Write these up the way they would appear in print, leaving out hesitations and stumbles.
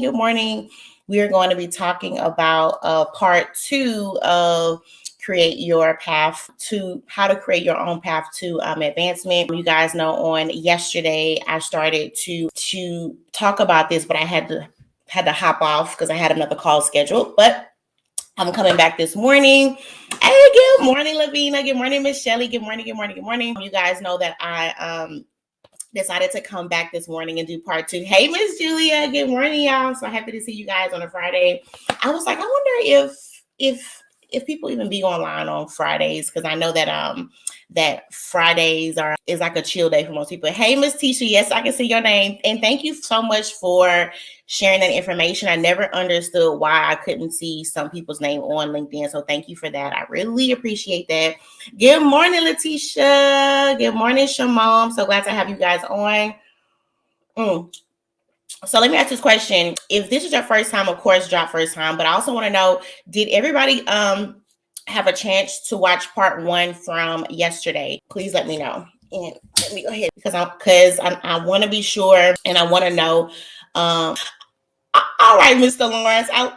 Good morning. We are going to be talking about part two of create your path to how to create your own path to advancement. You guys know on yesterday I started to talk about this, but I had to hop off because I had another call scheduled. But I'm coming back this morning. Hey, good morning, Lavina. Good morning, Miss Shelley. Good morning, good morning, good morning. You guys know that I decided to come back this morning and do part two. Hey, Miss Julia. Good morning, y'all. So happy to see you guys on a Friday. I was like, I wonder if people even be online on Fridays, because I know that Fridays is like a chill day for most people. Hey, Miss Tisha. Yes, I can see your name. And thank you so much for sharing that information. I never understood why I couldn't see some people's name on LinkedIn. So thank you for that. I really appreciate that. Good morning, Letitia. Good morning, Shamom. So glad to have you guys on. So let me ask this question. If this is your first time, of course, drop first time. But I also want to know, did everybody have a chance to watch part one from yesterday? Please let me know. And let me go ahead because I want to be sure and I want to know. All right, Mr. Lawrence. I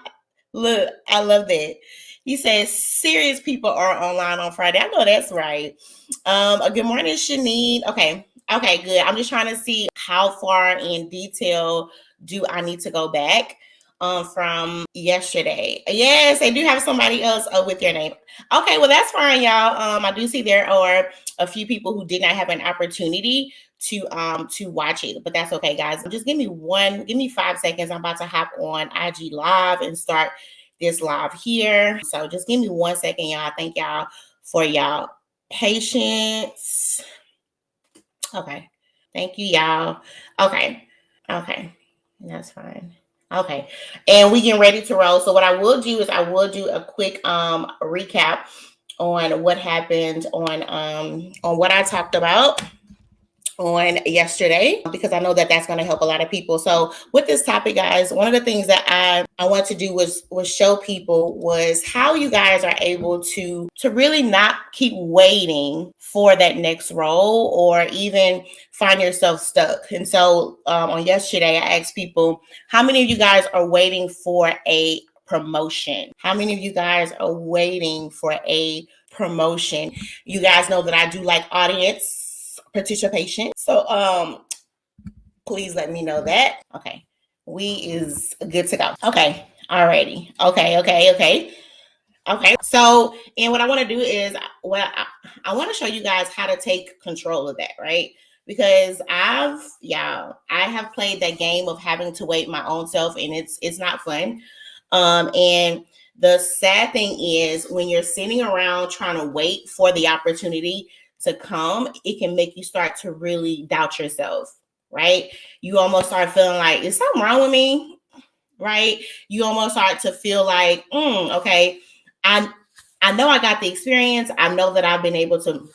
love that. He says serious people are online on Friday. I know that's right. Good morning, Shanine. Okay, good. I'm just trying to see how far in detail do I need to go back from yesterday. Yes, they do have somebody else with your name. Okay, well, that's fine, y'all. I do see there are a few people who did not have an opportunity to watch it, but that's okay, guys. Just give me 5 seconds. I'm about to hop on IG Live and start this live here. So just give me 1 second, y'all. Thank y'all for y'all patience. Okay. Thank you, y'all. Okay. That's fine. Okay. And we getting ready to roll. So what I will do is I will do a quick recap on what happened on what I talked about on yesterday, because I know that that's going to help a lot of people. So with this topic, guys, one of the things that I want to do was show people was how you guys are able to really not keep waiting for that next role or even find yourself stuck. And so on yesterday, I asked people, how many of you guys are waiting for a promotion? How many of you guys are waiting for a promotion? You guys know that I do like audience participation. So please let me know that. Okay. We is good to go. Okay. Alrighty. Okay. So, and what I want to do is I want to show you guys how to take control of that, right? Because I have played that game of having to wait my own self, and it's not fun. And the sad thing is when you're sitting around trying to wait for the opportunity to come, it can make you start to really doubt yourself, right? You almost start feeling like, is something wrong with me? Right? You almost start to feel like, okay, I know I got the experience. I know that I've been able to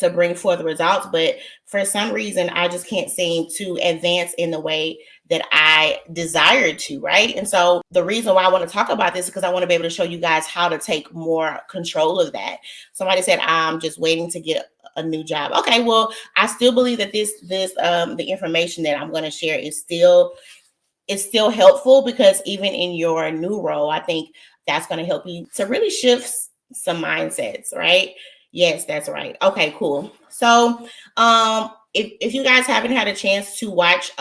bring forth results, but for some reason, I just can't seem to advance in the way that I desired to, right? And so the reason why I want to talk about this is because I want to be able to show you guys how to take more control of that. Somebody said, I'm just waiting to get a new job. Okay, well, I still believe that the information that I'm going to share is still helpful, because even in your new role, I think that's going to help you to really shift some mindsets, right? Yes, that's right. Okay, cool. So if you guys haven't had a chance to watch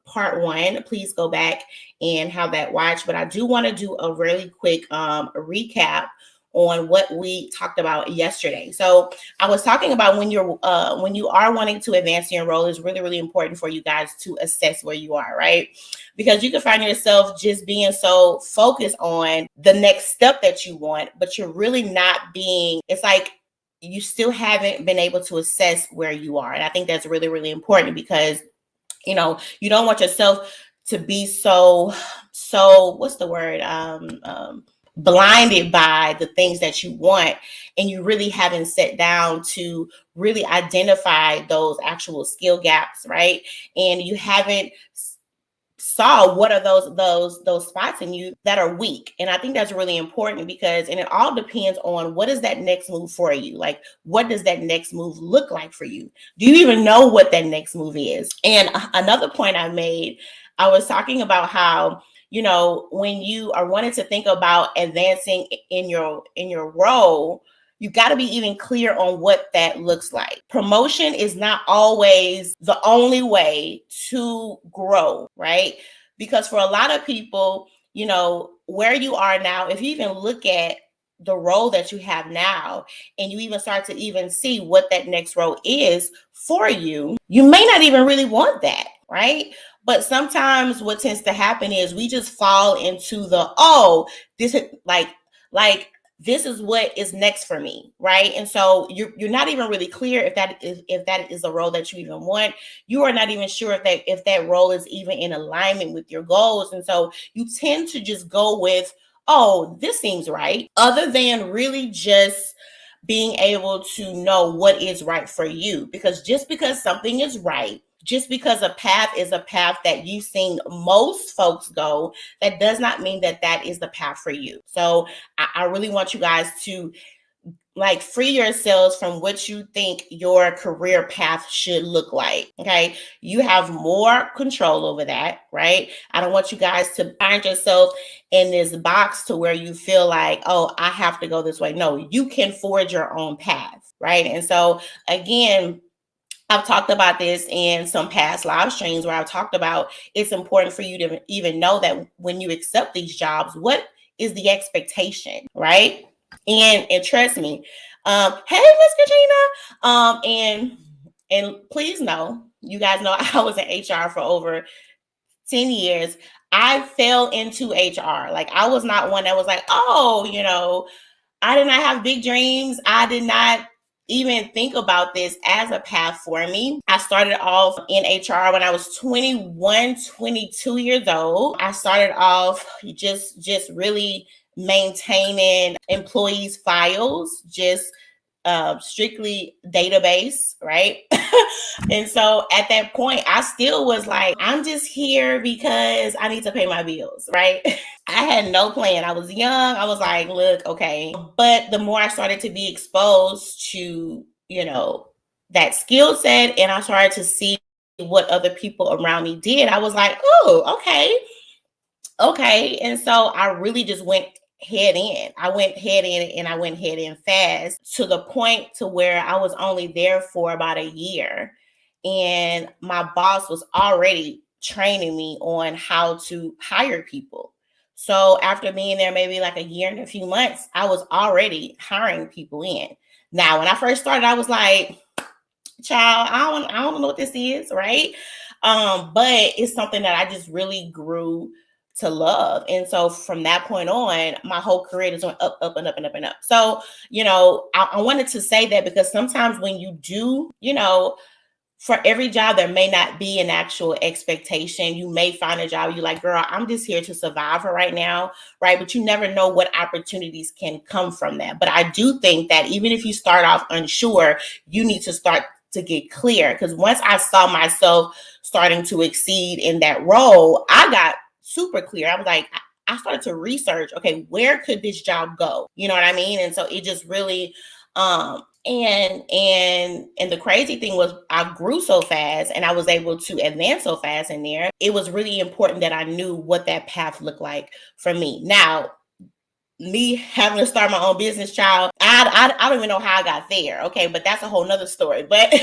part one, please go back and have that watch. But I do want to do a really quick recap on what we talked about yesterday. So I was talking about when you are wanting to advance in your role, it's really, really important for you guys to assess where you are, right? Because you can find yourself just being so focused on the next step that you want, but you're really not it's like you still haven't been able to assess where you are. And I think that's really, really important, because you don't want yourself to be so what's the word? Blinded by the things that you want, and you really haven't sat down to really identify those actual skill gaps, right? And you haven't saw what are those spots in you that are weak. And I think that's really important, because and it all depends on what is that next move for you. Like, what does that next move look like for you? Do you even know what that next move is? And another point I made, I was talking about how, when you are wanting to think about advancing in your role, you got to be even clear on what that looks like. Promotion is not always the only way to grow, right? Because for a lot of people, where you are now, if you even look at the role that you have now, and you even start to even see what that next role is for you, you may not even really want that, right? But sometimes what tends to happen is we just fall into the, this is like this is what is next for me, right? And so you're not even really clear if that is a role that you even want. You are not even sure if that role is even in alignment with your goals. And so you tend to just go with, this seems right, other than really just being able to know what is right for you. Because just because something is right, just because a path is a path that you've seen most folks go, that does not mean that that is the path for you. So I really want you guys to free yourselves from what you think your career path should look like. Okay. You have more control over that, right? I don't want you guys to find yourself in this box to where you feel like, I have to go this way. No, you can forge your own path, right? And so again, I've talked about this in some past live streams where I've talked about it's important for you to even know that when you accept these jobs, what is the expectation, right? And trust me, hey, Miss Katrina, and please know, you guys know I was in HR for over 10 years. I fell into HR. Like, I was not one that was like, I did not have big dreams. I did not even think about this as a path for me. I started off in HR when I was 21, 22 years old. I started off just really maintaining employees' files, just strictly database, right? And so at that point, I still was like, I'm just here because I need to pay my bills, right? I had no plan. I was young. I was like, look, okay. But the more I started to be exposed to, that skill set, and I started to see what other people around me did, I was like, okay. And so I really just went head in. I went head in, and I went head in fast, to the point to where I was only there for about a year. And my boss was already training me on how to hire people. So after being there maybe like a year and a few months, I was already hiring people in. Now, when I first started, I was like, child, I don't know what this is, right? But it's something that I just really grew to love. And so from that point on, my whole career is going up, up, and up, and up, and up. So, I wanted to say that because sometimes when you do, for every job, there may not be an actual expectation. You may find a job you're like, girl, I'm just here to survive for right now, right? But you never know what opportunities can come from that. But I do think that even if you start off unsure, you need to start to get clear. Because once I saw myself starting to exceed in that role, I got super clear. I was like, I started to research, okay, where could this job go? You know what I mean? And so it just really, and the crazy thing was I grew so fast and I was able to advance so fast in there. It was really important that I knew what that path looked like for me. Now, me having to start my own business, child, I don't even know how I got there. Okay, but that's a whole nother story. But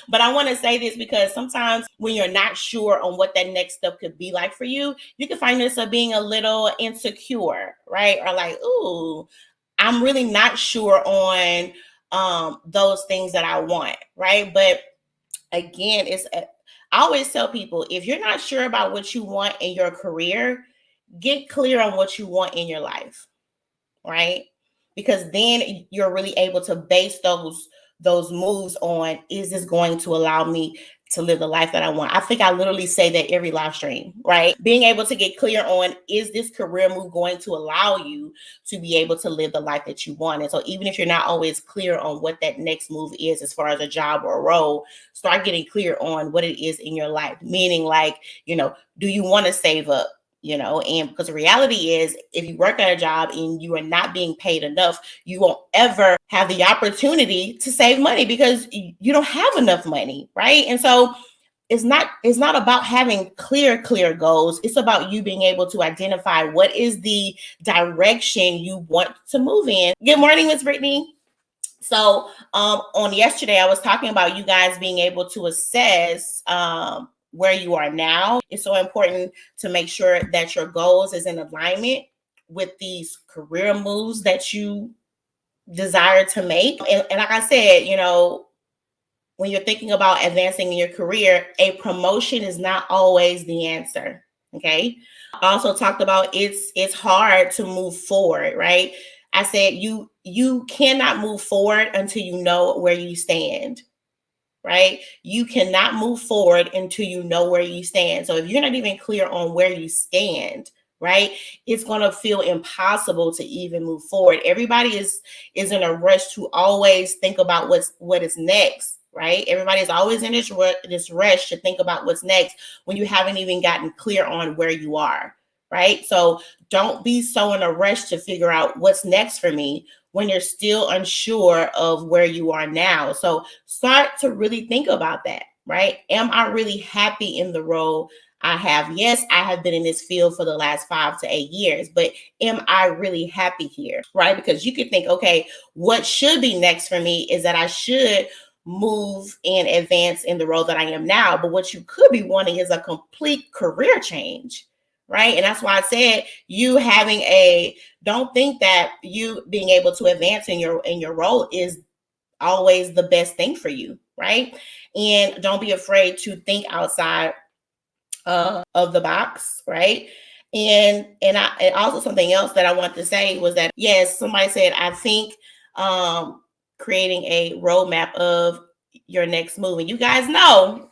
but I want to say this because sometimes when you're not sure on what that next step could be like for you, you can find yourself being a little insecure, right? Or like, ooh, I'm really not sure on those things that I want, right? But again, I always tell people, if you're not sure about what you want in your career, get clear on what you want in your life, right? Because then you're really able to base those moves on, is this going to allow me to live the life that I want? I think I literally say that every live stream, right? Being able to get clear on, is this career move going to allow you to be able to live the life that you want? And so even if you're not always clear on what that next move is as far as a job or a role, start getting clear on what it is in your life. Meaning, like, do you want to save up? And because the reality is, if you work at a job and you are not being paid enough, you won't ever have the opportunity to save money because you don't have enough money, right? And so it's not about having clear goals. It's about you being able to identify what is the direction you want to move in. Good morning, Miss Brittany. So on yesterday, I was talking about you guys being able to assess where you are now. It's so important to make sure that your goals is in alignment with these career moves that you desire to make. And like I said, when you're thinking about advancing in your career, a promotion is not always the answer. Okay. I also talked about it's hard to move forward, right? I said you cannot move forward until you know where you stand, right? You cannot move forward until you know where you stand. So if you're not even clear on where you stand, right, it's going to feel impossible to even move forward. Everybody is in a rush to always think about what is next, right? Everybody is always in this rush to think about what's next when you haven't even gotten clear on where you are, right? So don't be so in a rush to figure out what's next for me when you're still unsure of where you are now. So start to really think about that, right? Am I really happy in the role I have? Yes, I have been in this field for the last 5 to 8 years, but am I really happy here, right? Because you could think, okay, what should be next for me is that I should move and advance in the role that I am now. But what you could be wanting is a complete career change, right? And that's why I said don't think that you being able to advance in your role is always the best thing for you, right? And don't be afraid to think outside of the box, right? And also something else that I want to say was that, yes, somebody said, I think creating a roadmap of your next move. And you guys know,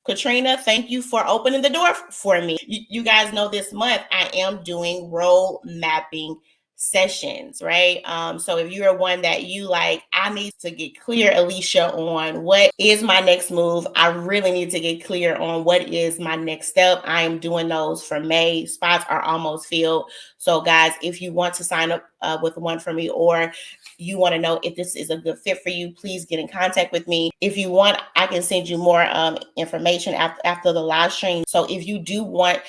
Katrina, thank you for opening the door for me. You guys know this month I am doing road mapping sessions, right? So if you're one that you like, I need to get clear, Alicia, on what is my next move. I really need to get clear on what is my next step. I am doing those for May. Spots are almost filled. So guys, if you want to sign up with one for me, or you want to know if this is a good fit for you, please get in contact with me. If you want, I can send you more information after the live stream. So if you do want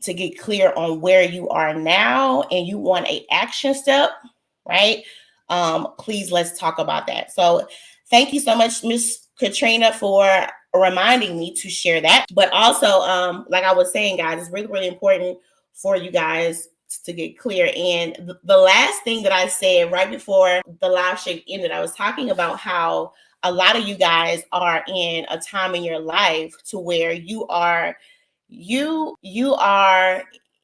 to get clear on where you are now and you want an action step, right? Please, let's talk about that. So thank you so much, Miss Katrina, for reminding me to share that. But also, like I was saying, guys, it's really, really important for you guys to get clear. And the last thing that I said right before the live stream ended, I was talking about how a lot of you guys are in a time in your life to where you are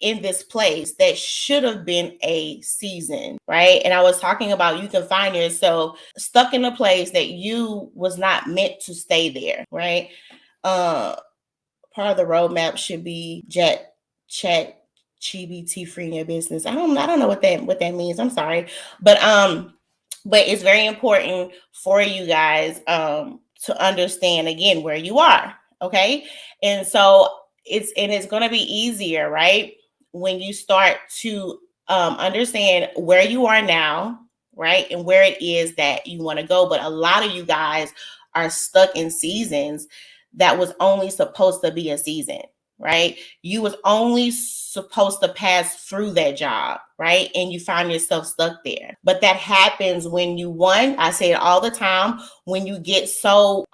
in this place that should have been a season, right? And I was talking about you can find yourself stuck in a place that you was not meant to stay there, right? Part of the roadmap should be chat GBT free in your business. I don't know what that means. I'm sorry. But it's very important for you guys to understand again where you are. Okay. And so it's going to be easier, right? When you start to understand where you are now, right? And where it is that you want to go. But a lot of you guys are stuck in seasons that was only supposed to be a season, right? You was only supposed to pass through that job, right? And you find yourself stuck there. But that happens when I say it all the time, when you get so,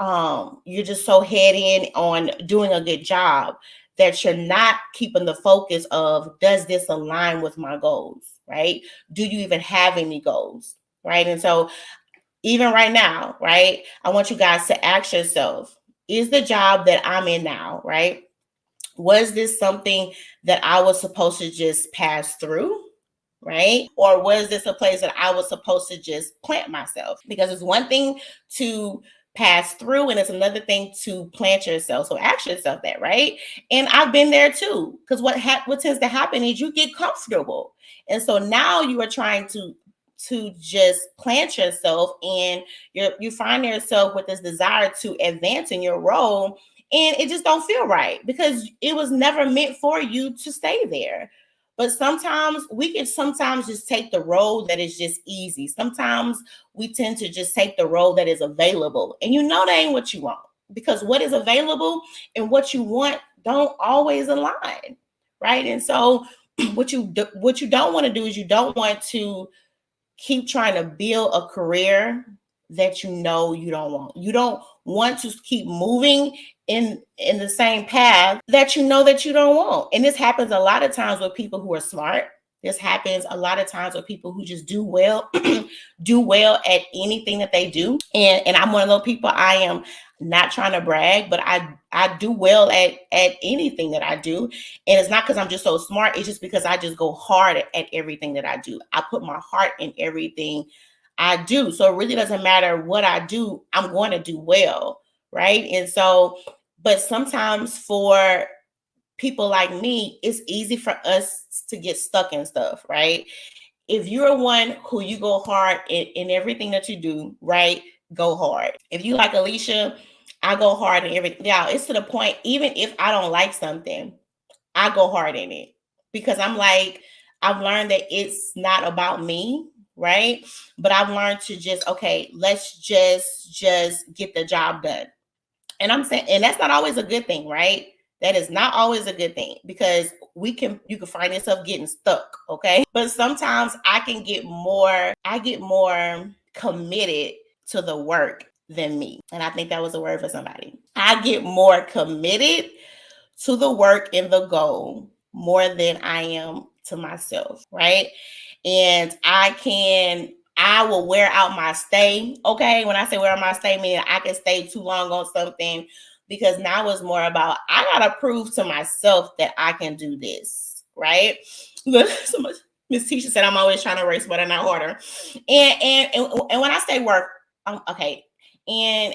you're just so head in on doing a good job that you're not keeping the focus of, does this align with my goals, right? Do you even have any goals, right? And so even right now, right, I want you guys to ask yourself, is the job that I'm in now, right? Was this something that I was supposed to just pass through, right? Or was this a place that I was supposed to just plant myself? Because it's one thing to pass through and it's another thing to plant yourself. So ask yourself that, right? And I've been there too, because what tends to happen is you get comfortable. And so now you are trying to just plant yourself, and you find yourself with this desire to advance in your role, and it just don't feel right because it was never meant for you to stay there. But sometimes we can just take the road that is just easy. Sometimes we tend to just take the road that is available, and that ain't what you want. because what is available and what you want don't always align, right? And so what you don't want to do is you don't want to keep trying to build a career that you know you don't want. You don't want to keep moving in the same path that you know that you don't want. And this happens a lot of times with people who are smart. This happens a lot of times with people who just do well, do well at anything that they do. And I'm one of those people. I am not trying to brag, but I do well at anything that I do. And it's not because I'm just so smart. It's just because I just go hard at everything that I do. I put my heart in everything I do. So it really doesn't matter what I do, I'm going to do well. Right. And so, but sometimes for people like me, it's easy for us to get stuck in stuff, right? If you're one who you go hard in everything that you do, right? Go hard. If you like Alicia, I go hard in everything. Yeah, it's to the point, even if I don't like something, I go hard in it because I'm like, I've learned that it's not about me, right? But I've learned to just, okay, let's just get the job done. And I'm saying, and that's not always a good thing, right? That is not always a good thing because you can find yourself getting stuck, okay? But sometimes I get more committed to the work than me. And I think that was a word for somebody. I get more committed to the work and the goal more than I am to myself, right? And I will wear out my stay. Okay. When I say wear out my stay, meaning I can stay too long on something because now it's more about I gotta prove to myself that I can do this, right? Miss Tisha said I'm always trying to race, but I'm not harder. And when I say work, okay, and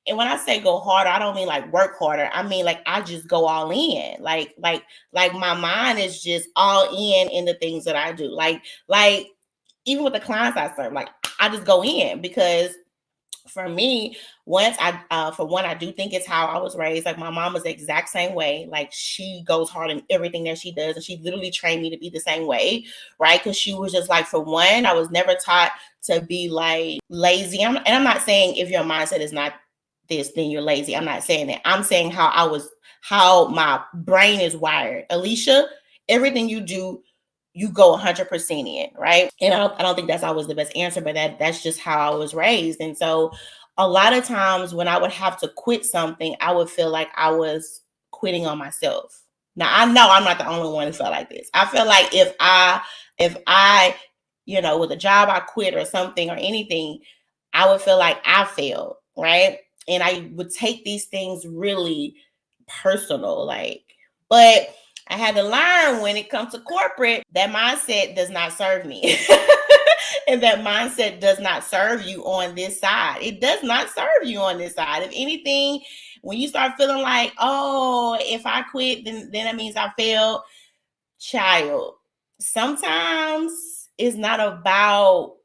when I say go harder, I don't mean like work harder. I mean like I just go all in. Like my mind is just all in the things that I do. Like even with the clients I serve, like I just go in because for me, for one, I do think it's how I was raised. Like my mom was the exact same way. Like she goes hard in everything that she does, and she literally trained me to be the same way, right? Because she was just like, for one, I was never taught to be like lazy. And I'm not saying if your mindset is not this, then you're lazy. I'm not saying that. I'm saying how my brain is wired. Alicia, everything you do, you go 100% in, right? And I don't think that's always the best answer, but that's just how I was raised. And so a lot of times when I would have to quit something, I would feel like I was quitting on myself. Now I know I'm not the only one who felt like this. I feel like if I, with a job I quit or something or anything, I would feel like I failed, right? And I would take these things really personal, like, but I had to learn when it comes to corporate, that mindset does not serve me. And that mindset does not serve you on this side. It does not serve you on this side. If anything, when you start feeling like, oh, if I quit, then that means I failed. Child, sometimes it's not about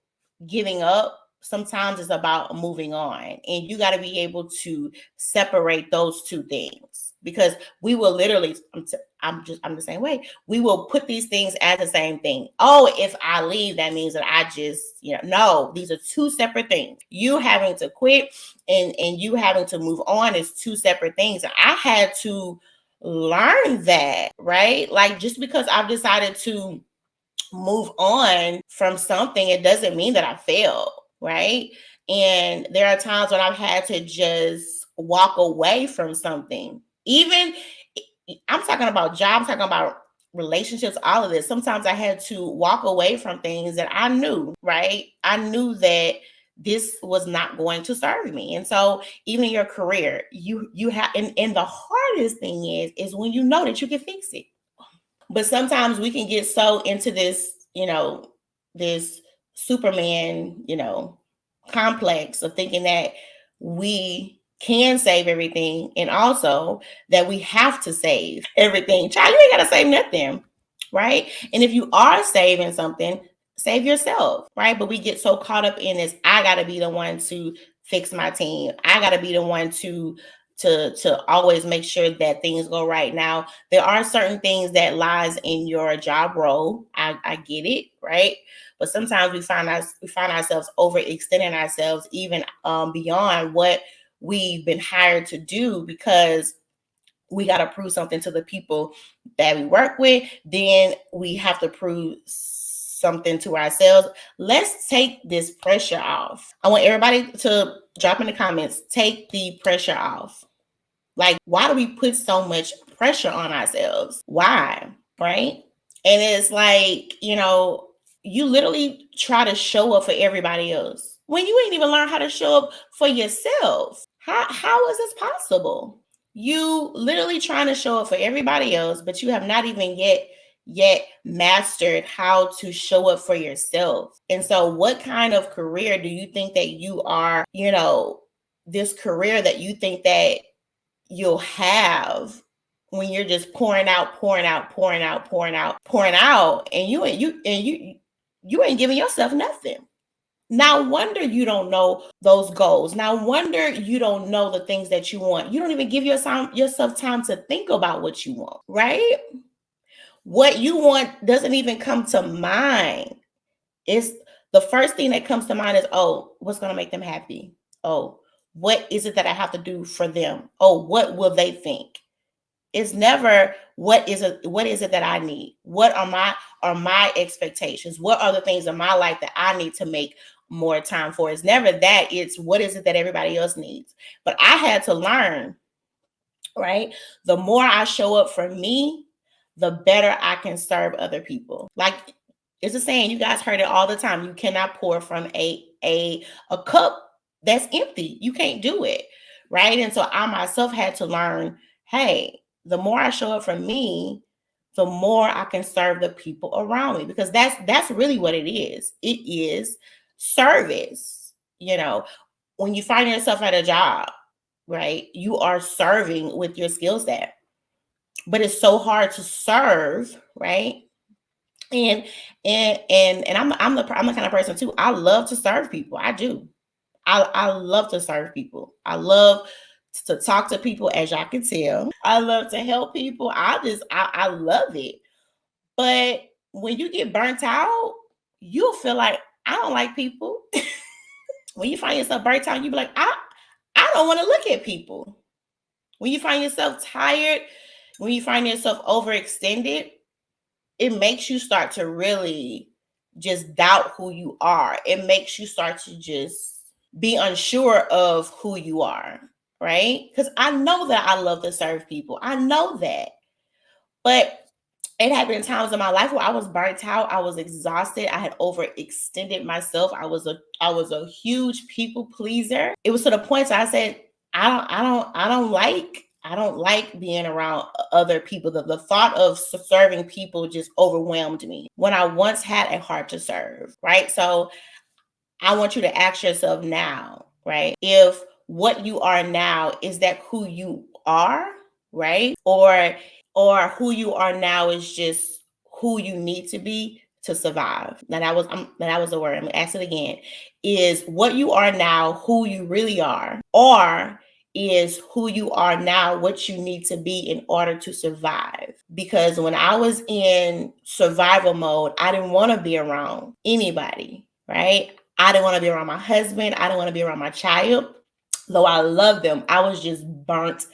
giving up. Sometimes it's about moving on. And you got to be able to separate those two things because we will literally, I'm the same way. We will put these things as the same thing. Oh, if I leave, that means that I just, no, these are two separate things. You having to quit and you having to move on is two separate things. I had to learn that, right? Like just because I've decided to move on from something, it doesn't mean that I failed, right? And there are times when I've had to just walk away from something. Even I'm talking about jobs, talking about relationships, all of this. Sometimes I had to walk away from things that I knew, right? I knew that this was not going to serve me. And so even in your career, you have and the hardest thing is when you know that you can fix it. But sometimes we can get so into this, this Superman, complex of thinking that we can save everything and also that we have to save everything. Child, you ain't got to save nothing, right? And if you are saving something, save yourself, right? But we get so caught up in this, I got to be the one to fix my team. I got to be the one to always make sure that things go right. Now, there are certain things that lies in your job role. I get it, right? But sometimes we find ourselves overextending ourselves even beyond what we've been hired to do, because we got to prove something to the people that we work with. Then we have to prove something to ourselves. Let's take this pressure off. I want everybody to drop in the comments, take the pressure off. Like, why do we put so much pressure on ourselves? Why? Right? And it's like, you literally try to show up for everybody else when you ain't even learned how to show up for yourself. How is this possible? You literally trying to show up for everybody else, but you have not even yet mastered how to show up for yourself. And so what kind of career do you think that you are, this career that you think that you'll have when you're just pouring out, and you ain't giving yourself nothing. No wonder you don't know those goals. No wonder you don't know the things that you want. You don't even give yourself time to think about what you want, right? What you want doesn't even come to mind. It's the first thing that comes to mind is, oh, what's going to make them happy? Oh, what is it that I have to do for them? Oh, what will they think? It's never what is it that I need? What are my expectations? What are the things in my life that I need to make more time for? It's never that. It's what is it that everybody else needs? But I had to learn, right? The more I show up for me, the better I can serve other people. Like, it's a saying, you guys heard it all the time. You cannot pour from a cup that's empty. You can't do it, right? And so I myself had to learn, hey, the more I show up for me, the more I can serve the people around me, because that's really what it is. It is service. When you find yourself at a job, right, you are serving with your skill set, but it's so hard to serve, right? And I'm the kind of person too. I love to serve people. I do. I love to serve people. I love to talk to people, as y'all can tell. I love to help people. I love it. But when you get burnt out, you'll feel like, I don't like people. When you find yourself burnt out, you be like, I don't want to look at people. When you find yourself tired, when you find yourself overextended, it makes you start to really just doubt who you are. It makes you start to just be unsure of who you are, right? Because I know that I love to serve people. I know that. But it had been times in my life where I was burnt out. I was exhausted. I had overextended myself. I was a huge people pleaser. It was to the point that I said, I don't like being around other people. The thought of serving people just overwhelmed me when I once had a heart to serve, right? So I want you to ask yourself now, right? If what you are now, is that who you are, right? Or who you are now is just who you need to be to survive. Now that was the word. I'm gonna ask it again. Is what you are now who you really are? Or is who you are now what you need to be in order to survive? Because when I was in survival mode, I didn't want to be around anybody, right? I didn't want to be around my husband. I didn't want to be around my child. Though I love them, I was just burnt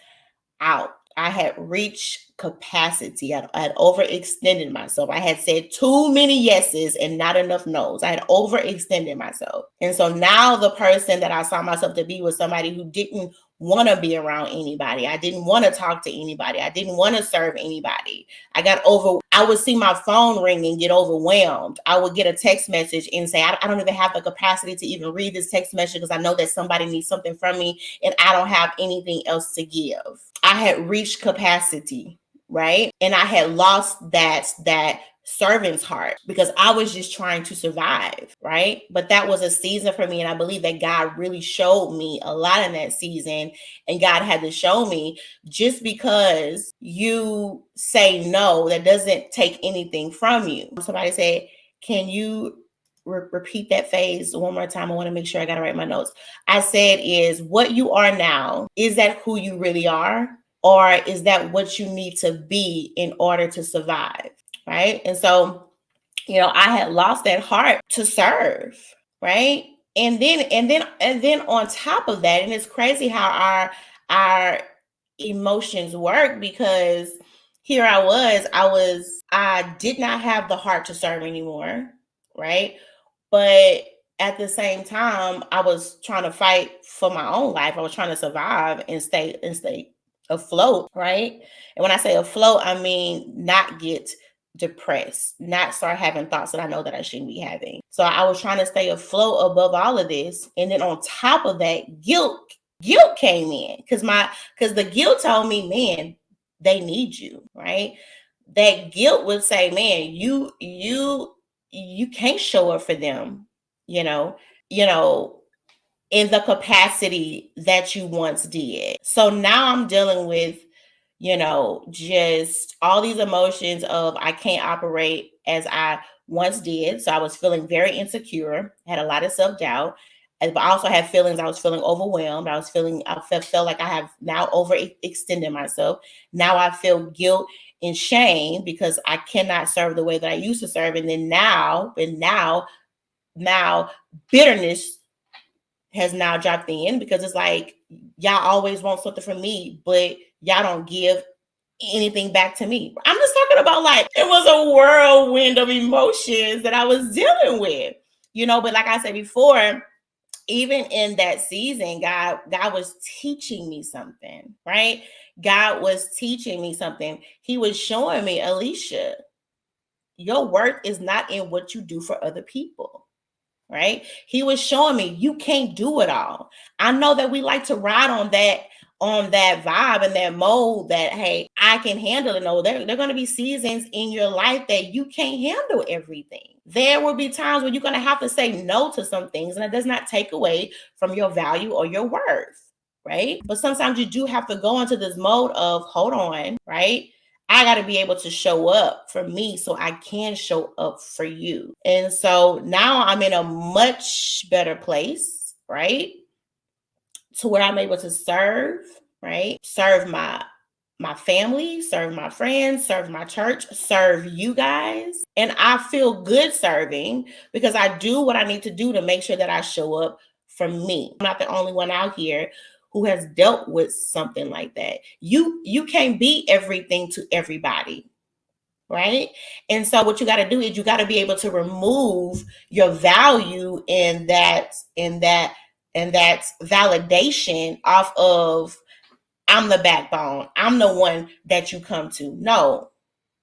out. I had reached capacity. I had overextended myself. I had said too many yeses and not enough no's. I had overextended myself. And so now the person that I saw myself to be was somebody who didn't want to be around anybody. I didn't want to talk to anybody. I didn't want to serve anybody. I would see my phone ring and get overwhelmed. I would get a text message and say, I don't even have the capacity to even read this text message because I know that somebody needs something from me and I don't have anything else to give. I had reached capacity, right? And I had lost that servant's heart because I was just trying to survive, right? But that was a season for me. And I believe that God really showed me a lot in that season. And God had to show me, just because you say no, that doesn't take anything from you. Somebody said, can you repeat that phase one more time? I want to make sure I got to write my notes. I said, is what you are now, is that who you really are? Or is that what you need to be in order to survive? Right. And so, I had lost that heart to serve. Right. And then on top of that, and it's crazy how our emotions work, because here I did not have the heart to serve anymore, right? But at the same time, I was trying to fight for my own life. I was trying to survive and stay afloat, right? And when I say afloat, I mean not get depressed, not start having thoughts that I know that I shouldn't be having. So I was trying to stay afloat above all of this. And then on top of that, guilt came in, because the guilt told me, man, they need you, right? That guilt would say, man, you can't show up for them, you know, you know, in the capacity that you once did. So now I'm dealing with, just all these emotions of I can't operate as I once did. So I was feeling very insecure, had a lot of self-doubt. But I also had feelings. I was feeling overwhelmed. I felt like I have now overextended myself. Now I feel guilt and shame because I cannot serve the way that I used to serve. And then now bitterness has now dropped in, because it's like y'all always want something from me, but y'all don't give anything back to me. I'm just talking about, like, it was a whirlwind of emotions that I was dealing with, but like I said before, even in that season, God was teaching me something, right? God was teaching me something. He was showing me, Alicia, your worth is not in what you do for other people, right? He was showing me you can't do it all. I know that we like to ride on that vibe and that mode that, hey, I can handle it. No, there are going to be seasons in your life that you can't handle everything. There will be times when you're going to have to say no to some things, and it does not take away from your value or your worth, right? But sometimes you do have to go into this mode of, hold on, right? I got to be able to show up for me so I can show up for you. And so now I'm in a much better place, right? To where I'm able to serve, right? Serve my family, serve my friends, serve my church, serve you guys. And I feel good serving because I do what I need to do to make sure that I show up for me. I'm not the only one out here who has dealt with something like that. You can't be everything to everybody, right? And so what you got to do is you got to be able to remove your value in that validation off of, I'm the backbone, I'm the one that you come to. No,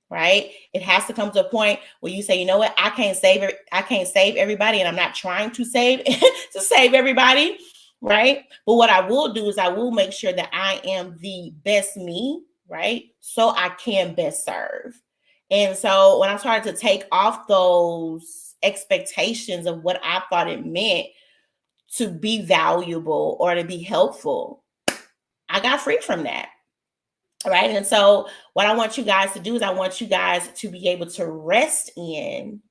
right? It has to come to a point where you say, you know what, I can't save everybody, and I'm not trying to save to save everybody, right? But what I will do is I will make sure that I am the best me, right? So I can best serve. And so when I started to take off those expectations of what I thought it meant to be valuable or to be helpful, I got free from that. Right. And so what I want you guys to do is I want you guys to be able to rest in,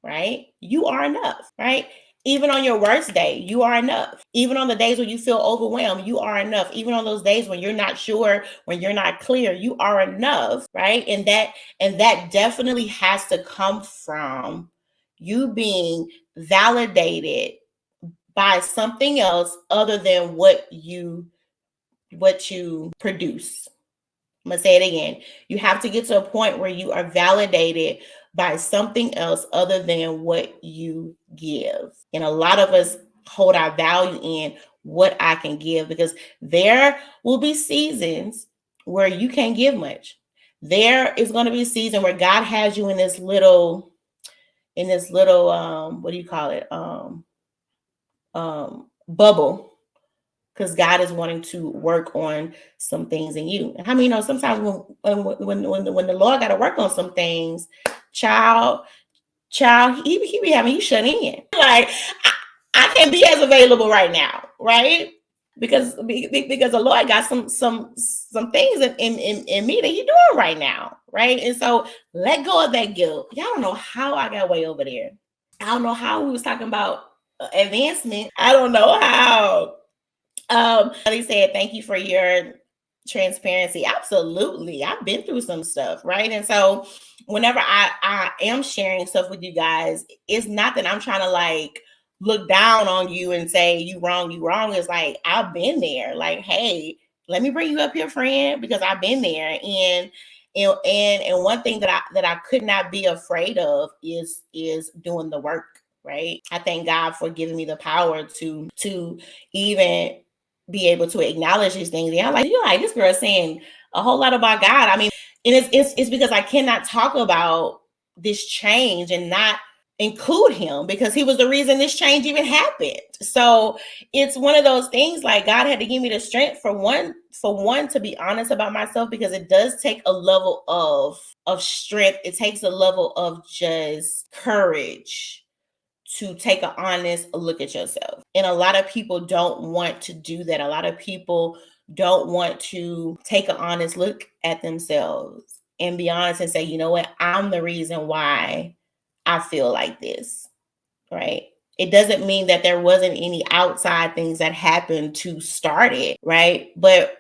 right? You are enough, right? Even on your worst day, you are enough. Even on the days when you feel overwhelmed, you are enough. Even on those days when you're not sure, when you're not clear, you are enough, right? And that definitely has to come from you being validated by something else other than what you produce. I'm going to say it again. You have to get to a point where you are validated by something else other than what you give. And a lot of us hold our value in what I can give, because there will be seasons where you can't give much. There is going to be a season where God has you in this little what do you call it? Bubble, because God is wanting to work on some things in you. And how many know sometimes when the Lord got to work on some things, child, he be having you shut in. Like, I can't be as available right now, right? Because the Lord got some things in me that He's doing right now, right? And so let go of that guilt. Y'all don't know how I got way over there. I don't know how we was talking about advancement. I don't know how. They said, thank you for your transparency. Absolutely. I've been through some stuff, right? And so whenever I am sharing stuff with you guys, it's not that I'm trying to, like, look down on you and say you wrong. It's like, I've been there. Like, hey, let me bring you up here, friend, because I've been there. And one thing that I could not be afraid of is doing the work, right? I thank God for giving me the power to even be able to acknowledge these things. And I'm like, you're like, this girl is saying a whole lot about God. I mean, and it's because I cannot talk about this change and not include him, because he was the reason this change even happened. So it's one of those things, like, God had to give me the strength for one to be honest about myself, because it does take a level of strength. It takes a level of just courage to take an honest look at yourself. And a lot of people don't want to do that. A lot of people don't want to take an honest look at themselves and be honest and say, you know what, I'm the reason why I feel like this, right? It doesn't mean that there wasn't any outside things that happened to start it, right? But,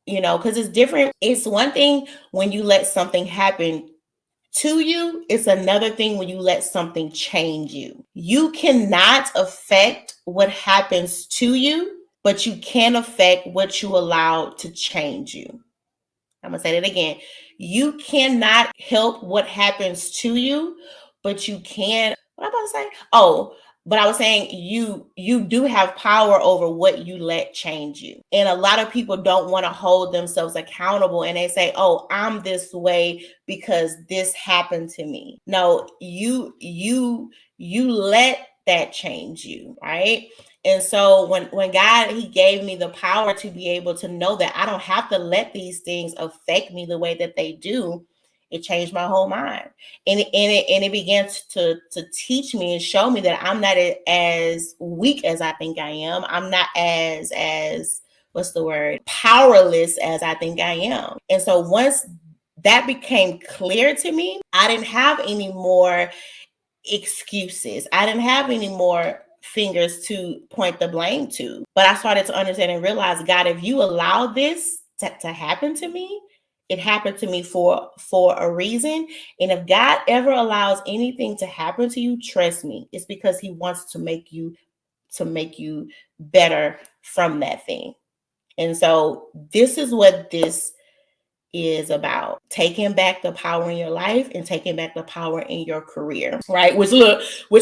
because it's different. It's one thing when you let something happen to you, it's another thing when you let something change you. You cannot affect what happens to you, but you can affect what you allow to change you. I'm going to say that again. You cannot help what happens to you, but you can. What am I about to say? Oh, but I was saying you do have power over what you let change you. And a lot of people don't want to hold themselves accountable, and they say, "Oh, I'm this way because this happened to me." No, you let that change you, right? And so when God, he gave me the power to be able to know that I don't have to let these things affect me the way that they do, it changed my whole mind. And it began to teach me and show me that I'm not as weak as I think I am. I'm not as what's the word, powerless as I think I am. And so once that became clear to me, I didn't have any more excuses. I didn't have any more fingers to point the blame to. But I started to understand and realize, God, if you allow this to happen to me, it happened to me for a reason. And if God ever allows anything to happen to you, trust me, it's because he wants to make you better from that thing. And so this is what this is about: taking back the power in your life and taking back the power in your career, right? Which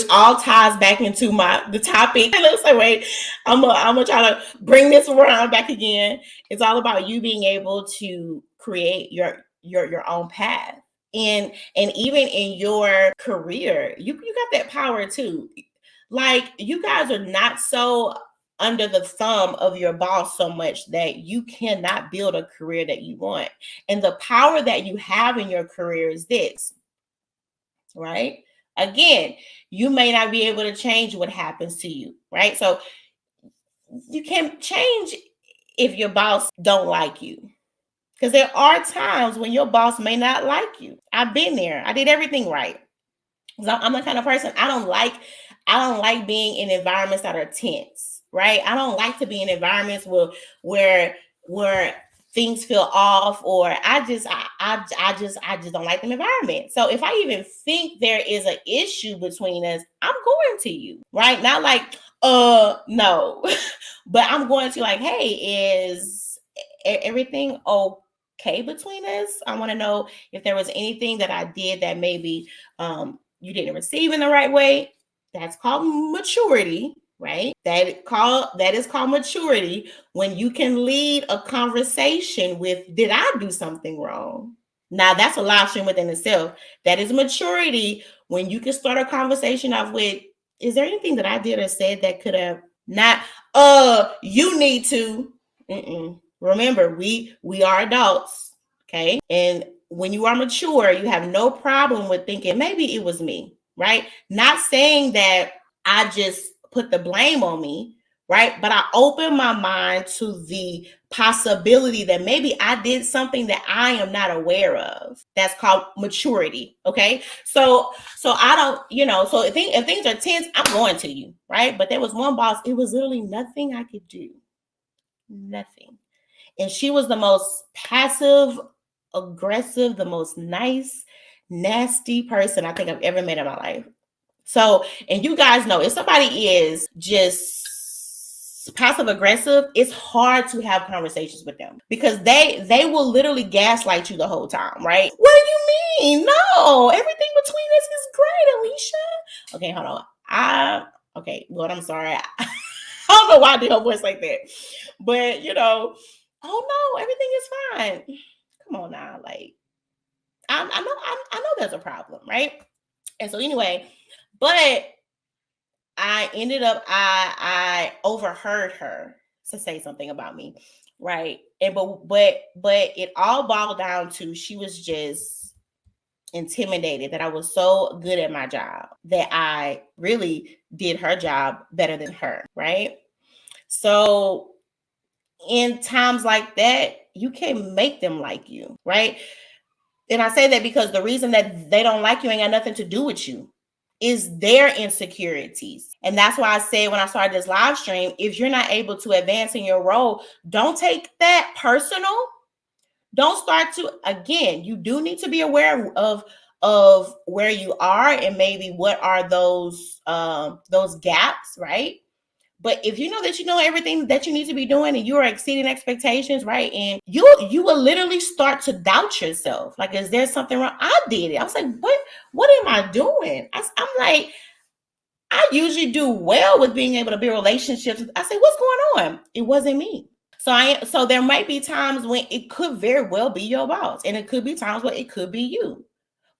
all ties back into the topic. And let's say, wait, I'm gonna try to bring this around back again. It's all about you being able to create your own path. And even in your career, you got that power too. Like, you guys are not so under the thumb of your boss so much that you cannot build a career that you want. And the power that you have in your career is this, right? Again, you may not be able to change what happens to you, right? So you can change if your boss don't like you. Because there are times when your boss may not like you. I've been there. I did everything right. I'm the kind of person, I don't like being in environments that are tense, right? I don't like to be in environments where things feel off, or I just don't like the environment. So if I even think there is an issue between us, I'm going to you, right? Not like no, but I'm going to, like, hey, is everything okay between us? I want to know if there was anything that I did that maybe you didn't receive in the right way. That's called maturity, right? That is called maturity, when you can lead a conversation with, did I do something wrong? Now that's a live stream within itself. That is maturity, when you can start a conversation off with, is there anything that I did or said that could have not, you need to. Remember, we are adults, okay? And when you are mature, you have no problem with thinking maybe it was me, right? Not saying that I just put the blame on me, right? But I open my mind to the possibility that maybe I did something that I am not aware of. That's called maturity, okay? So I don't, so if things are tense, I'm going to you, right? But there was one boss, it was literally nothing I could do. Nothing. And she was the most passive aggressive, the most nice, nasty person I think I've ever met in my life. So, and you guys know, if somebody is just passive aggressive, it's hard to have conversations with them because they will literally gaslight you the whole time, right? What do you mean? No, everything between us is great, Alicia. Okay, hold on. Okay, Lord, I'm sorry. I don't know why I did her voice like that, but oh no, everything is fine. Come on now, like I know there's a problem, right? And so anyway, but I ended up I overheard her to say something about me, right? And but it all boiled down to she was just intimidated that I was so good at my job that I really did her job better than her, right? So in times like that, you can make them like you, right? And I say that because the reason that they don't like you ain't got nothing to do with you. Is their insecurities. And that's why I said when I started this live stream, if you're not able to advance in your role, don't take that personal. Don't start to, again, you do need to be aware of where you are and maybe what are those gaps, right? But if you know that you know everything that you need to be doing and you are exceeding expectations, right? And you will literally start to doubt yourself. Like, is there something wrong? I did it. I was like, what am I doing? I'm like, I usually do well with being able to build relationships. I say, what's going on? It wasn't me. So there might be times when it could very well be your boss, and it could be times where it could be you.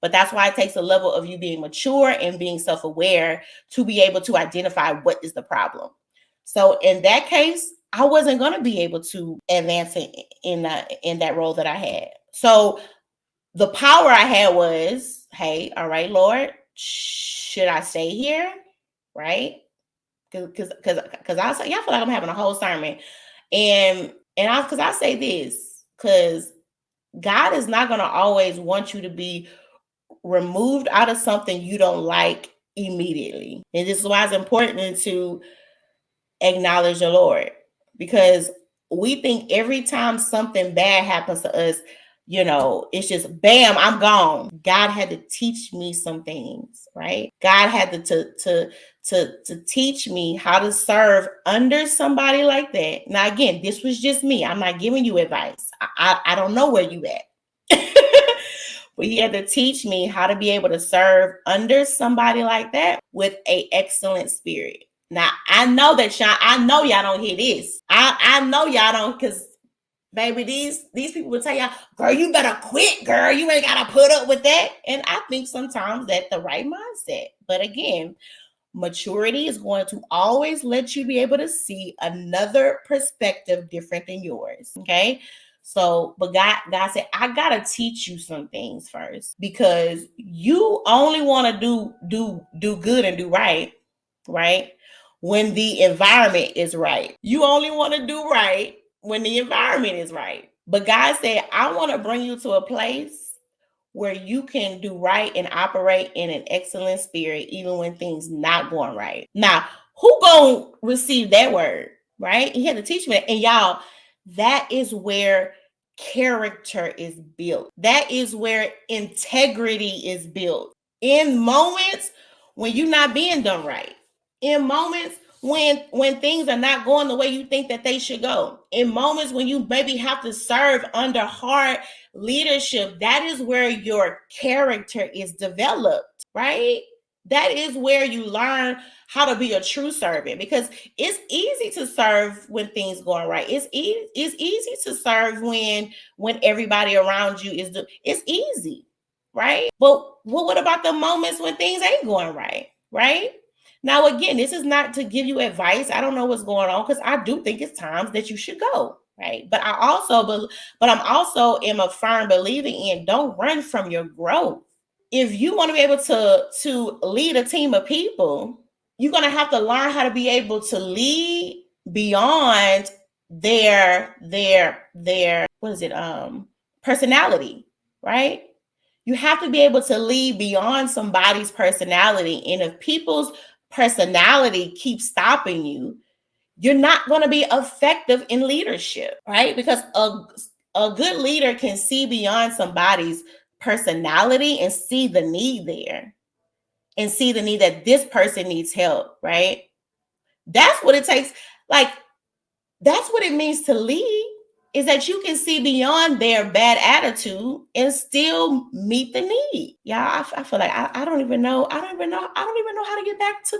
But that's why it takes a level of you being mature and being self-aware to be able to identify what is the problem. So in that case, I wasn't going to be able to advance in that role that I had. So the power I had was, hey, all right, Lord, should I stay here? Right? Because I say, yeah, I feel like I'm having a whole sermon. Because I say this, because God is not going to always want you to be removed out of something you don't like immediately. And this is why it's important to acknowledge the Lord, because we think every time something bad happens to us, it's just bam, I'm gone. God had to teach me some things, right? God had to teach me how to serve under somebody like that. Now, again, this was just me. I'm not giving you advice. I don't know where you at. But he had to teach me how to be able to serve under somebody like that with an excellent spirit. Now, I know that I know y'all don't hear this. I know y'all don't, because baby, these people will tell y'all, girl, you better quit, girl. You ain't got to put up with that. And I think sometimes that's the right mindset. But again, maturity is going to always let you be able to see another perspective different than yours. Okay. So, but God said, I gotta teach you some things first, because you only want to do good and do right, right? When the environment is right. You only want to do right when the environment is right. But God said, I want to bring you to a place where you can do right and operate in an excellent spirit, even when things not going right. Now, who gonna receive that word, right? He had to teach me that. And y'all, that is where character is built. That is where integrity is built. In moments when you're not being done right, in moments when things are not going the way you think that they should go, in moments when you maybe have to serve under hard leadership, that is where your character is developed, right? That is where you learn how to be a true servant, because it's easy to serve when things going right. It's easy to serve when everybody around you it's easy, right? But what about the moments when things ain't going right, right? Now, again, this is not to give you advice. I don't know what's going on, because I do think it's times that you should go, right? But I'm also am a firm believer in, don't run from your growth. If you want to be able to lead a team of people, you're going to have to learn how to be able to lead beyond their what is it, personality, right? You have to be able to lead beyond somebody's personality. And if people's personality keeps stopping you, you're not going to be effective in leadership, right? Because a good leader can see beyond somebody's personality and see the need there. and see the need that this person needs help, right? That's what it takes. Like, that's what it means to lead, is that you can see beyond their bad attitude and still meet the need. Yeah, I feel like I don't even know. I don't even know how to get back to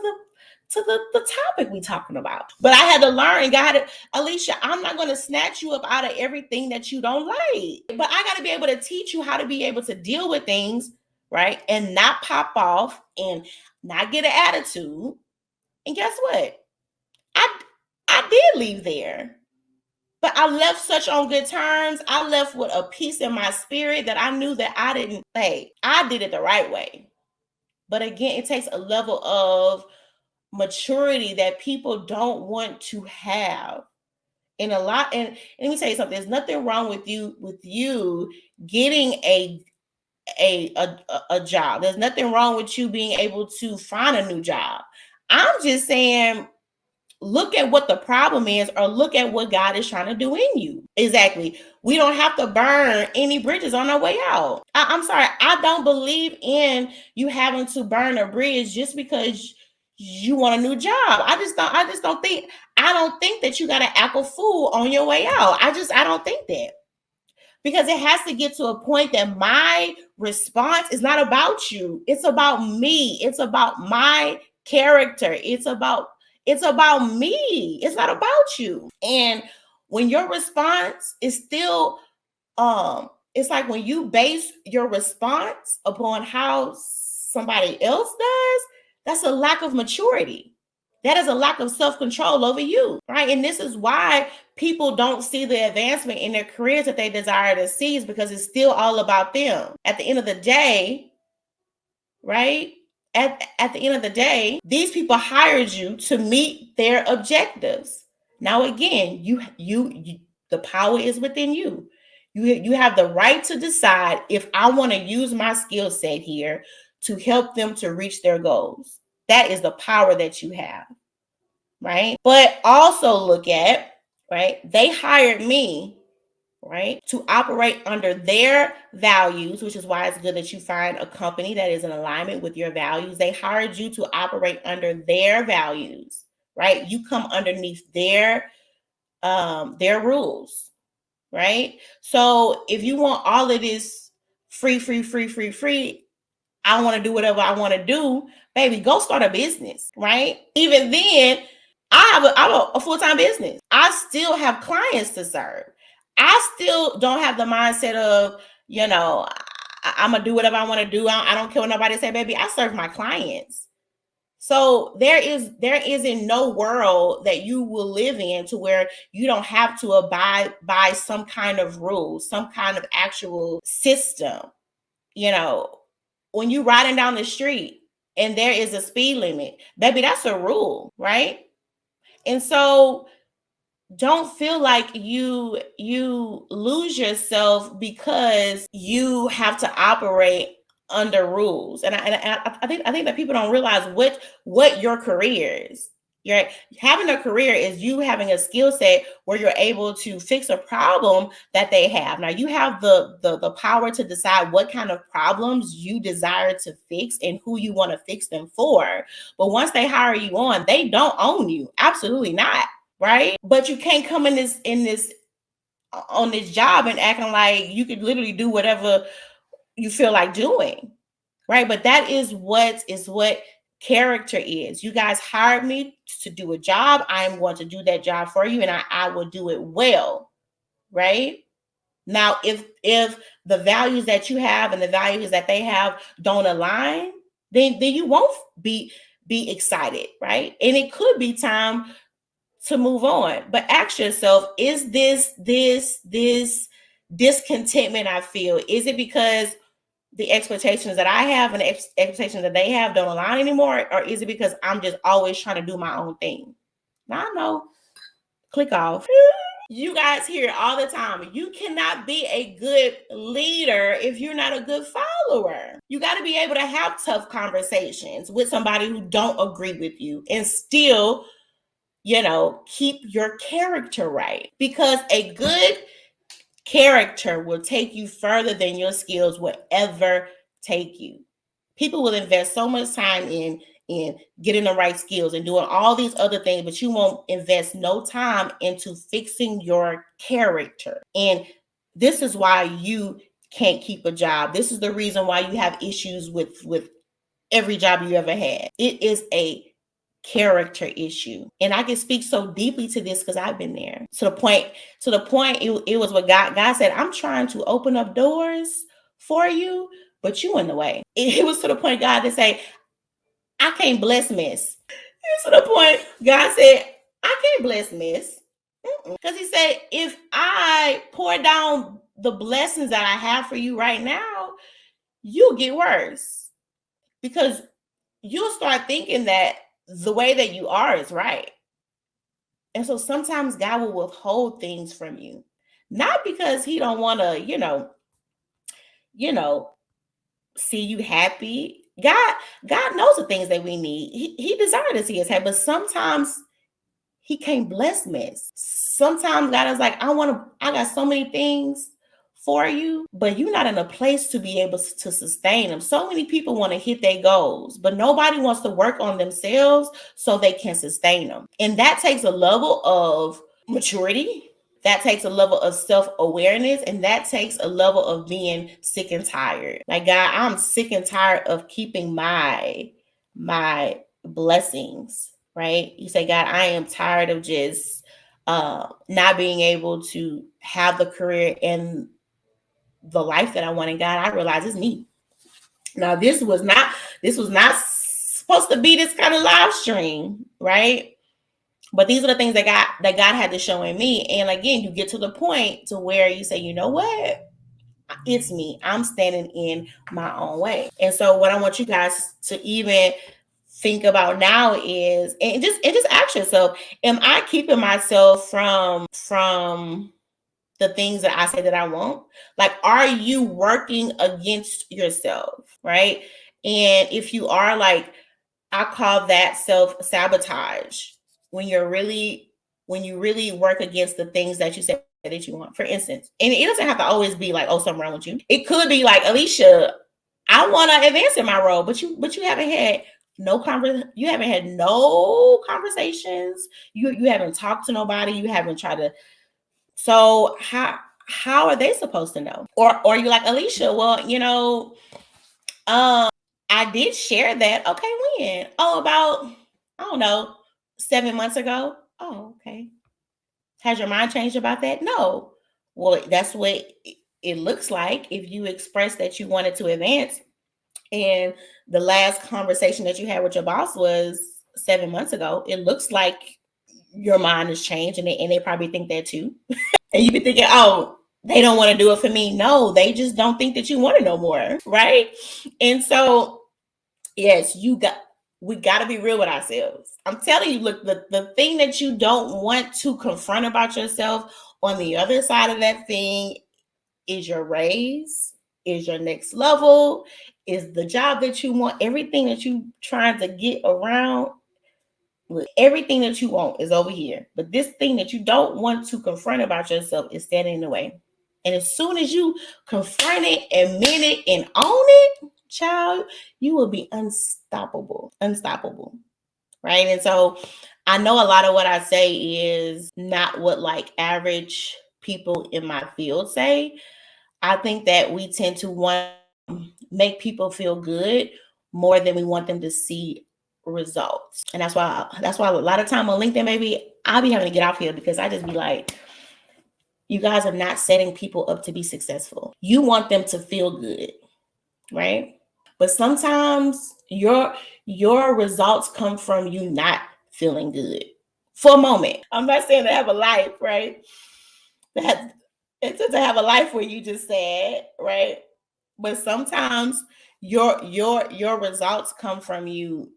the topic we talking about. But I had to learn, God, Alicia, I'm not going to snatch you up out of everything that you don't like. But I got to be able to teach you how to be able to deal with things, right? And not pop off and not get an attitude. And guess what? I did leave there. But I left such on good terms. I left with a peace in my spirit that I knew that I did it the right way. But again, it takes a level of maturity that people don't want to have. And let me tell you something, there's nothing wrong with you getting a job. There's nothing wrong with you being able to find a new job. I'm just saying, look at what the problem is, or look at what God is trying to do in you. Exactly. We don't have to burn any bridges on our way out. I'm sorry. I don't believe in you having to burn a bridge just because you want a new job. I don't think that you got to act a fool on your way out. I don't think that. Because it has to get to a point that my response is not about you. It's about me. It's about my character. It's about me. It's not about you. And when your response is still it's like when you base your response upon how somebody else does, that's a lack of maturity. That is a lack of self-control over you, right? And this is why people don't see the advancement in their careers that they desire to see, is because it's still all about them. At the end of the day, right? At the end of the day, these people hired you to meet their objectives. Now, again, you the power is within you. You have the right to decide if I want to use my skill set here to help them to reach their goals. That is the power that you have, right? But also look at, right? They hired me, right, to operate under their values, which is why it's good that you find a company that is in alignment with your values. They hired you to operate under their values, right? You come underneath their rules, right? So if you want all of this free, I want to do whatever I want to do, baby, go start a business, right? Even then, I have a full-time business. I still have clients to serve. I still don't have the mindset of, I'm going to do whatever I want to do. I don't care what nobody say, baby. I serve my clients. So there is in no world that you will live in to where you don't have to abide by some kind of rule, some kind of actual system. When you riding down the street and there is a speed limit, baby, that's a rule, right? And so don't feel like you lose yourself because you have to operate under rules. And I think that people don't realize what your career is. Right? Having a career is you having a skill set where you're able to fix a problem that they have. Now you have the power to decide what kind of problems you desire to fix and who you want to fix them for. But once they hire you on, they don't own you. Absolutely not. Right? But you can't come on this job and acting like you could literally do whatever you feel like doing. Right? But that is what character is. You guys hired me to do a job. I'm going to do that job for you, and I will do it well. Right? Now, if the values that you have and the values that they have don't align, then you won't be excited, right? And it could be time to move on. But ask yourself, is this discontentment I feel, is it because the expectations that I have and the expectations that they have don't align anymore? Or is it because I'm just always trying to do my own thing? Now I know. Click off. You guys hear it all the time. You cannot be a good leader if you're not a good follower. You got to be able to have tough conversations with somebody who don't agree with you and still keep your character right, because a good character will take you further than your skills will ever take you. People will invest so much time in getting the right skills and doing all these other things, but you won't invest no time into fixing your character. And this is why you can't keep a job. This is the reason why you have issues with every job you ever had. It is a character issue. And I can speak so deeply to this because I've been there. To the point it was what God said, I'm trying to open up doors for you, but you in the way. It was to the point God to say, I can't bless miss. It's to the point God said, I can't bless miss. Because he said, if I pour down the blessings that I have for you right now, you'll get worse. Because you'll start thinking that the way that you are is right. And so sometimes God will withhold things from you. Not because he don't want to, see you happy. God knows the things that we need. He desires to see us happy, but sometimes he can't bless miss. Sometimes God is like, I got so many things for you, but you're not in a place to be able to sustain them. So many people want to hit their goals, but nobody wants to work on themselves so they can sustain them. And that takes a level of maturity. That takes a level of self-awareness, and that takes a level of being sick and tired. Like, God, I'm sick and tired of keeping my blessings, right? You say, God, I am tired of just not being able to have the career and the life that I want. And God, I realize it's me. Now, this was not supposed to be this kind of live stream, right? But these are the things that God had to show in me. And again, you get to the point to where you say, you know what? It's me. I'm standing in my own way. And so what I want you guys to even think about now is, and just ask yourself, am I keeping myself from the things that I say that I want? Like, are you working against yourself, right? And if you are, like, I call that self-sabotage. When you really work against the things that you say that you want. For instance, and it doesn't have to always be like, oh, something wrong with you. It could be like, Alicia, I want to advance in my role, but you haven't had you haven't had no conversations. You haven't talked to nobody. You haven't tried to. So how are they supposed to know? Or you're like, Alicia, well, I did share that. Okay, when? Oh, about, I don't know, 7 months ago. Oh, okay. Has your mind changed about that? No. Well, that's what it looks like if you express that you wanted to advance. And the last conversation that you had with your boss was 7 months ago. It looks like your mind has changed, and they probably think that too. And you be thinking, oh, they don't want to do it for me. No, they just don't think that you want to know more, right? And so, yes, we got to be real with ourselves. I'm telling you, look, the thing that you don't want to confront about yourself, on the other side of that thing is your raise, is your next level, is the job that you want, everything that you trying to get around. Look, everything that you want is over here. But this thing that you don't want to confront about yourself is standing in the way. And as soon as you confront it, admit it, and own it, child, you will be unstoppable. Unstoppable. Right. And so I know a lot of what I say is not what like average people in my field say. I think that we tend to want to make people feel good more than we want them to see results. And that's why a lot of time on LinkedIn, maybe I'll be having to get off here because I just be like, you guys are not setting people up to be successful. You want them to feel good, right? But sometimes your results come from you not feeling good for a moment. I'm not saying to have a life, right? That it's to have a life where you just sad, right? But sometimes your results come from you,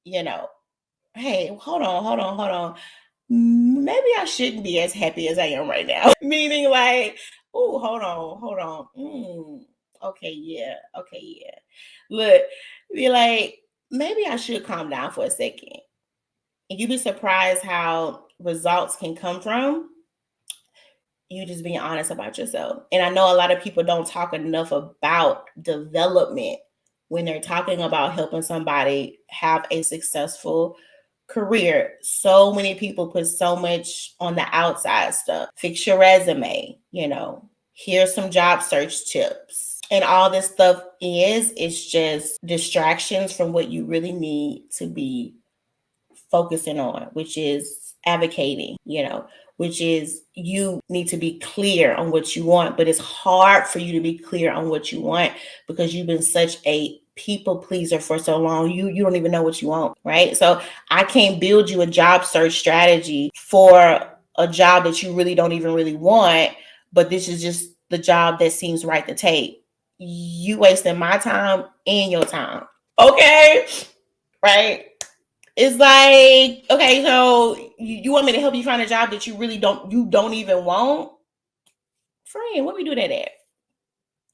hey, hold on. Maybe I shouldn't be as happy as I am right now. Meaning like, oh, hold on. Okay, yeah. Look, be like, maybe I should calm down for a second. And you'd be surprised how results can come from you just being honest about yourself. And I know a lot of people don't talk enough about development when they're talking about helping somebody have a successful career. So many people put so much on the outside stuff. Fix your resume, here's some job search tips. And all this stuff is just distractions from what you really need to be focusing on, which is advocating, which is you need to be clear on what you want, but it's hard for you to be clear on what you want because you've been such a people pleaser for so long. You don't even know what you want, right? So I can't build you a job search strategy for a job that you really don't even really want, but this is just the job that seems right to take. You wasting my time and your time. Okay? Right? It's like, okay, so you want me to help you find a job that you don't even want? Friend, what we do that at?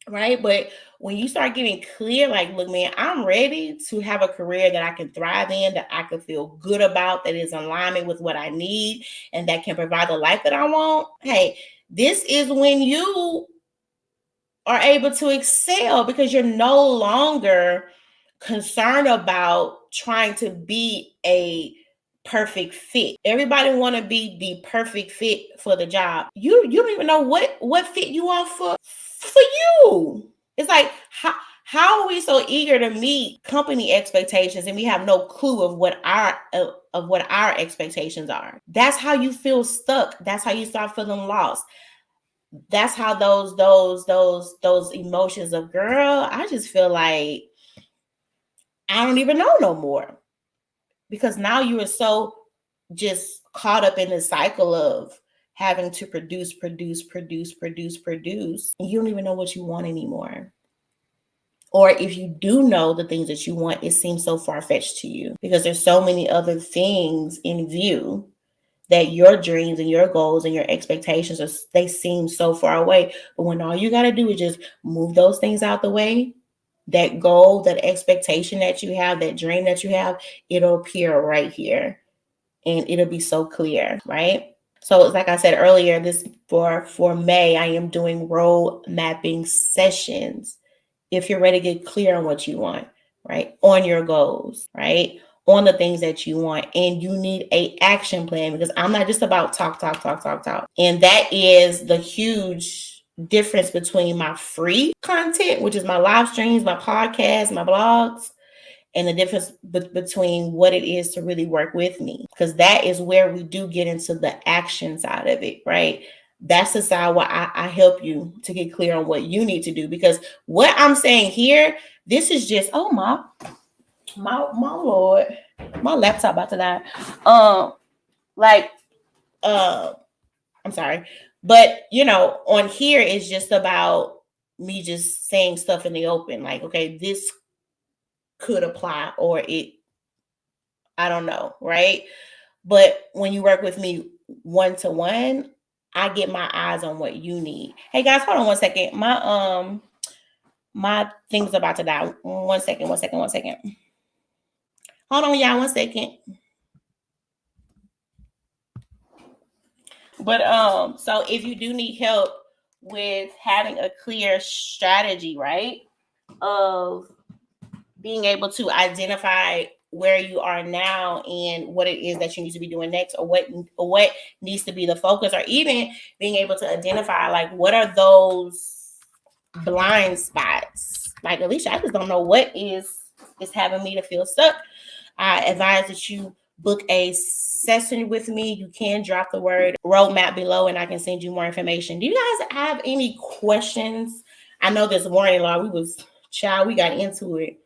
Right? But when you start getting clear, like, look, man, I'm ready to have a career that I can thrive in, that I can feel good about, that is in alignment with what I need, and that can provide the life that I want. Hey, this is when you are able to excel because you're no longer concerned about trying to be a perfect fit. Everybody want to be the perfect fit for the job. You don't even know what fit you are for you. It's like how are we so eager to meet company expectations and we have no clue of what our expectations are? That's how you feel stuck. That's how you start feeling lost. That's how those emotions of, girl, I just feel like I don't even know no more. Because now you are so just caught up in the cycle of having to produce. And you don't even know what you want anymore. Or if you do know the things that you want, it seems so far-fetched to you because there's so many other things in view that your dreams and your goals and your expectations they seem so far away. But when all you got to do is just move those things out the way, that goal, that expectation that you have, that dream that you have, it'll appear right here and it'll be so clear, right? So it's like I said earlier, this for May, I am doing road mapping sessions. If you're ready to get clear on what you want, right? On your goals, right? On the things that you want. And you need a action plan because I'm not just about talk. And that is the huge difference between my free content, which is my live streams, my podcasts, my blogs, and the difference between what it is to really work with me. Because that is where we do get into the action side of it, right? That's the side where I help you to get clear on what you need to do. Because what I'm saying here, this is just, oh my Lord, my laptop about to die. I'm sorry. But on here is just about me just saying stuff in the open. Like, okay, this could apply or I don't know, right? But when you work with me one-to-one, I get my eyes on what you need. Hey guys, hold on one second. My thing's about to die. One second. Hold on, y'all, 1 second. But so if you do need help with having a clear strategy, right? Of being able to identify where you are now and what it is that you need to be doing next, or what needs to be the focus, or even being able to identify like what are those blind spots. Like, Alicia, I just don't know what is having me to feel stuck. I advise that you book a session with me. You can drop the word roadmap below and I can send you more information. Do you guys have any questions? I know this morning, Laura, we got into it.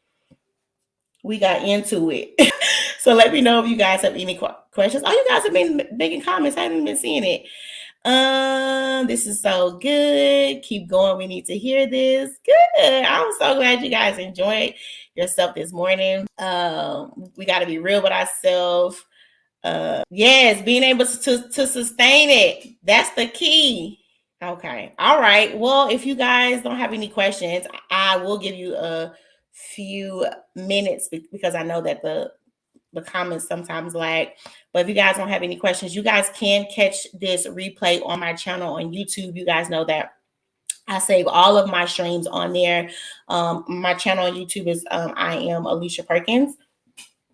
So let me know if you guys have any questions. Oh, you guys have been making comments. I haven't been seeing it. This is so good. Keep going. We need to hear this. Good. I'm so glad you guys enjoyed yourself this morning. We got to be real with ourselves. Yes, being able to sustain it. That's the key. Okay. All right. Well, if you guys don't have any questions, I will give you a few minutes because I know that the comments sometimes lag. But if you guys don't have any questions, you guys can catch this replay on my channel on YouTube. You guys know that I save all of my streams on there. My channel on YouTube is I am Alicia Perkins.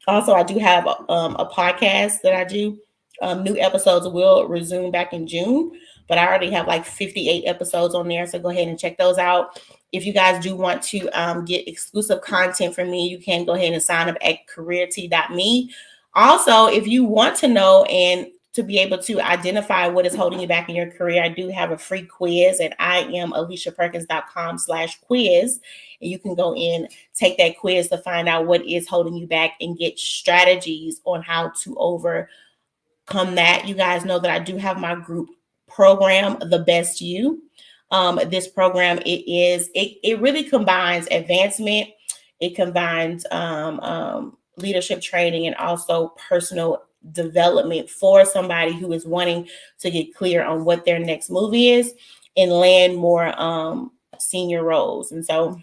Also, I do have a podcast that I do. New episodes will resume back in June, but I already have like 58 episodes on there. So go ahead and check those out. If you guys do want to get exclusive content from me, you can go ahead and sign up at careertea.me. Also, if you want to know and to be able to identify what is holding you back in your career, I do have a free quiz at IamAliciaPerkins.com/quiz. And you can go in, take that quiz to find out what is holding you back and get strategies on how to overcome that. You guys know that I do have my group program, The Best You. This program, it really combines advancement, it combines leadership training, and also personal development for somebody who is wanting to get clear on what their next move is and land more senior roles. And so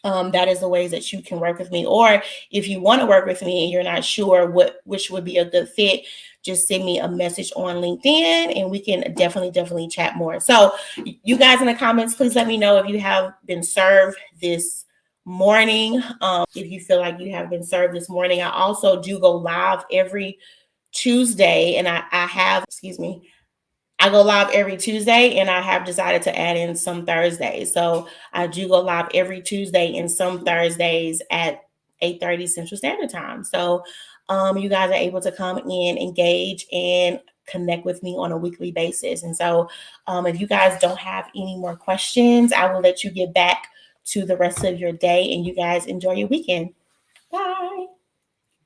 that is the ways that you can work with me. Or if you want to work with me and you're not sure which would be a good fit, just send me a message on LinkedIn and we can definitely chat more. So you guys in the comments, please let me know if you have been served this morning. If you feel like you have been served this morning. I also do go live every Tuesday, and I go live every Tuesday, and I have decided to add in some Thursdays. So I do go live every Tuesday and some Thursdays at 8:30 Central Standard Time. So you guys are able to come in, engage, and connect with me on a weekly basis. And so if you guys don't have any more questions, I will let you get back to the rest of your day, and you guys enjoy your weekend. Bye.